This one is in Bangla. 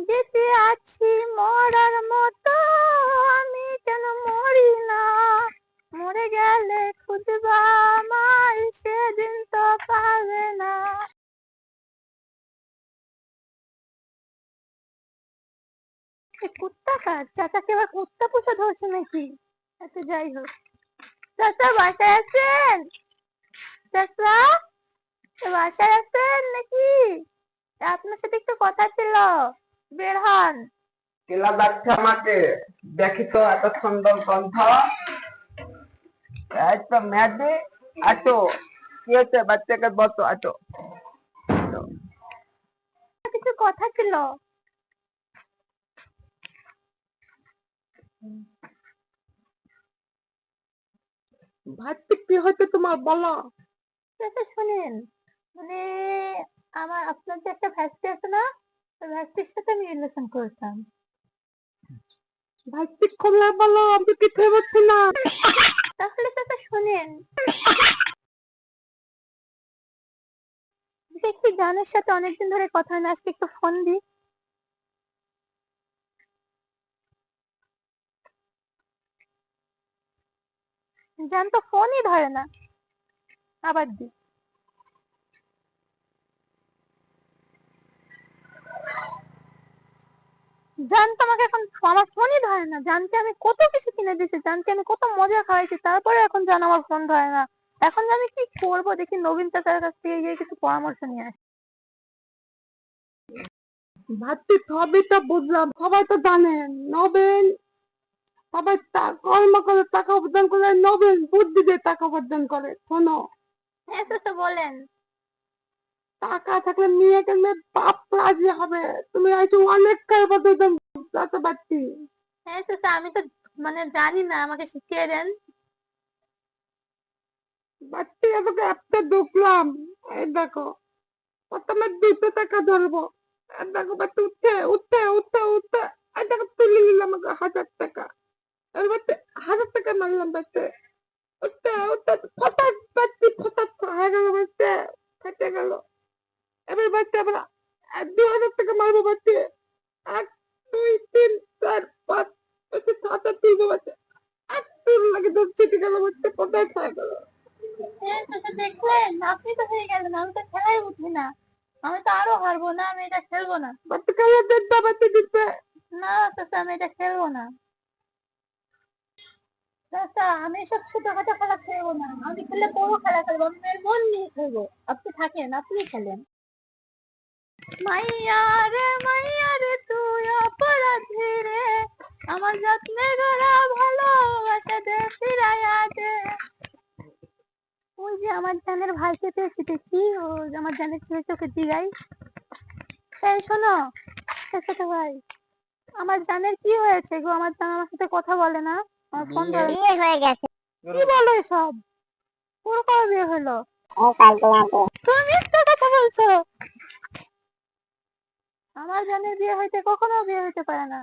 বেঁচে আছি মরার মতো, আমি কেন মরি না? মরে গেলে খুঁজবা আমায়, সেদিন তো পাবে না। কুত্তা কার? চাচাকে আবার কুত্তা পুষে ধরছে নাকি? আচ্ছা যাই হোক, চাচা বাসায় আছেন? চাচা বাসায় আছেন নাকি? আপনার সাথে একটু কথা ছিল, বের হন। কেলা ডাকছে আমাকে, দেখি তো এত সুন্দর কণ্ঠ। এই তো মেয়েদি, আটো কি হচ্ছে? বাচ্চাকে বসো, আটো। কিছু কথা ছিল। ভাবছি কি হচ্ছে তোমার, বলো। চাচা শুনেন, মানে আমার আপনার যে একটা ভাস্তি আছে না, ওই ভাস্তির সাথে আমি রিলেশন করতাম। ভাবছি খুলে বলো, আমি কিছু বলছি না। তাহলে চাচা শুনেন, দেখি জানের সাথে অনেকদিন ধরে কথা হয় না, আজকে একটু ফোন দি। জান তো ফোনই ধরে না, আবার দি। জান তো আমাকে এখন আমার ফোনই ধরে না। জানকে আমি কত কিছু কিনে দিয়েছি, জানকে আমি কত মজা খাওয়াইছি, তারপরে এখন জান আমার ফোন ধরে না। এখন যে আমি কি করবো, দেখি নবীন চাচার কাছ থেকে গিয়ে কিছু পরামর্শ নিয়ে আসি। ভাবছি সবই তো বুঝলাম, সবাই তো জানেন নবেন, সবাই কর্ম করে টাকা উপার্জন করে, নবেন বুদ্ধি দিয়ে টাকা উপার্জন করে। শোনো, হ্যাঁ চাচা বলেন। টাকা থাকলে মেয়েকে মেয়ে বাপ রাজি হবে। তুমি হয়তো অনেক কারবার বুঝতে পারছি। হ্যাঁ চাচা, আমি তো মানে জানি না, আমাকে শিখিয়ে দেন। বাচ্চা তোকে একটা ঢুকলাম, এই দেখো, প্রথমে 200 টাকা ধরবো। আর দেখো বাচ্চা উঠছে উঠছে উঠছে উঠছে, আর দেখো তুলে নিলাম আমাকে 1000 টাকা। এবার বাচ্চা 1000 টাকা মারলাম, বাচ্চা উঠছে উঠছে, ফটাক বাচ্চি ফটাক হয়ে গেল, বাচ্চা ফেটে গেল। এবার বাচ্চা আবার 2000 টাকা মারবো, বাচ্চা 1 2 3 4 5, বাচ্চা 6 তুলবো, বাচ্চা আর তুল লাগে দুধ ছিটে গেল, বাচ্চা কোথায় খায় গেল। হ্যাঁ চাচা দেখলেন, আপনি তো হয়ে গেলেন, আমি তো খেলাই বুঝি না। আমি তো আরো হারবো না, আমি এটা খেলবো না। বাচ্চা খেলে দেখবে, বাচ্চা জিতবে। না চাচা, আমি এটা খেলবো না। চাচা আমি এসব ছোটখাটো খেলা খেলবো না, আমি খেললে বড় খেলা খেলবো, আমি মেয়ের মন নিয়ে খেলবো। আপনি থাকেন, আপনি খেলেন। মাইয়া রে মাইয়া রে, তুই অপরাধী রে, আমার যত্নে গড়া ভালোবাসা দে ফিরাইয়া দে। ওই যে আমার জানের ভাইকে পেয়েছি, দেখি ও আমার জানের ছেলে, চোখে দিগাই। এই শোনো, ছোট ভাই, আমার জানের কি হয়েছে গো? আমার জান আমার সাথে কথা বলে না, আমার ফোন ধরে। বিয়ে হয়ে গেছে। কি বলো এসব? পুরো কবে বিয়ে হলো? এই কালকে রাতে। তুমি মিথ্যা কথা বলছো। আমার জানের বিয়ে হইতে কখনো বিয়ে হইতে পারে না।